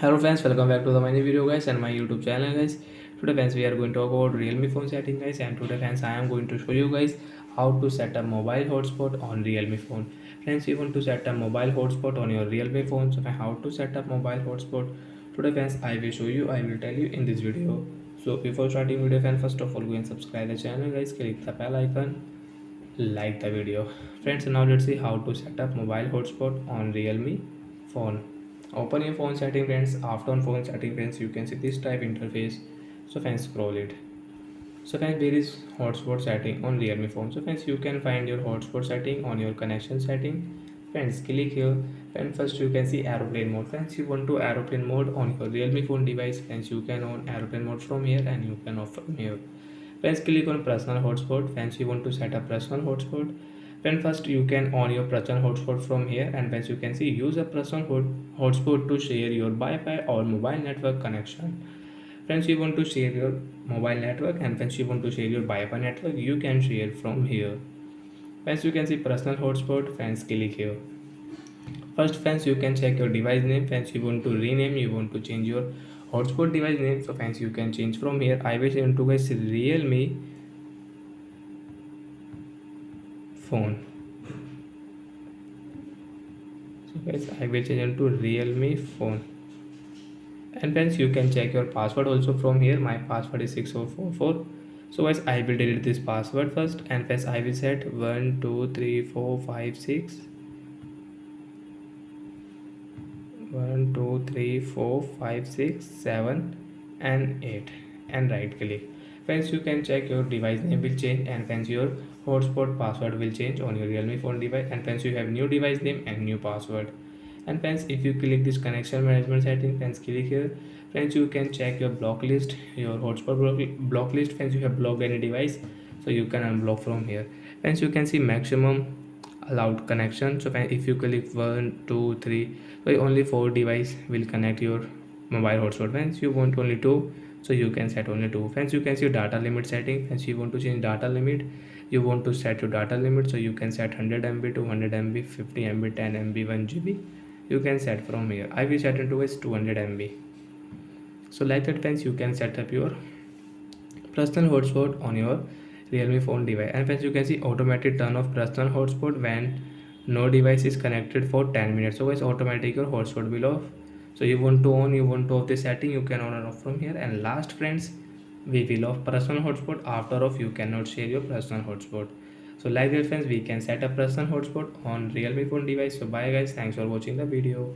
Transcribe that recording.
Hello friends, welcome back to the my new video guys and my YouTube channel guys. Today friends we are going to talk about Realme phone setting guys, and today friends I am going to show you guys how to set a mobile hotspot on Realme phone. Friends, you want to set a mobile hotspot on your Realme phone, so how to set up mobile hotspot. Today friends I will show you, I will tell you in this video. So before starting video friends, first of all go and subscribe the channel guys, click the bell icon, like the video. Friends, now let's see how to set up mobile hotspot on Realme phone. Open your phone setting friends. After on phone setting friends, you can see this type interface. So friends, scroll it. So friends, there is hotspot setting on Realme phone. So friends, you can find your hotspot setting on your connection setting. Friends, click here. And first you can see aeroplane mode. Friends, you want to aeroplane mode on your Realme phone device. Friends, you can on aeroplane mode from here and you can off from here. Friends, click on personal hotspot. Friends, you want to set up personal hotspot. Then first you can on your personal hotspot from here, and as you can see, use a personal hotspot to share your Wi-Fi or mobile network connection. Friends, you want to share your mobile network, and friends, you want to share your Wi-Fi network, you can share from here. Friends, you can see personal hotspot. Friends, click here. First friends, you can check your device name. Friends, you want to rename, you want to change your hotspot device name. So friends, you can change from here. I will change to guys Realme phone. So guys, I will change into Realme phone. And friends, you can check your password also from here. My password is 6044. So guys, I will delete this password first, and friends, I will set 1 2 3 4 5 6 1 2 3 4 5 6 7 and 8, and right click. Friends, you can check your device name will change, and friends, your hotspot password will change on your Realme phone device, and friends, you have new device name and new password. And friends, if you click this connection management setting, friends, click here. Friends, you can check your block list, your hotspot block list. Friends, you have blocked any device, so you can unblock from here. Friends, you can see maximum allowed connection. So if you click 1 2 3, so only 4 device will connect your mobile hotspot. Friends, you want only 2, so you can set only 2. Friends, you can see data limit setting. Friends, you want to change data limit, you want to set your data limit, so you can set 100 MB, 200 MB, 50 MB, 10 MB, 1 GB. You can set from here. I will set it to as 200 MB. So like that friends, you can set up your personal hotspot on your Realme phone device. And friends, you can see automatic turn off personal hotspot when no device is connected for 10 minutes. So guys, automatic your hotspot will off. So you want to on, you want to off the setting, you can on and off from here. And last friends, we will off personal hotspot. After off, you cannot share your personal hotspot. So like that friends, we can set up personal hotspot on Realme phone device. So bye guys, thanks for watching the video.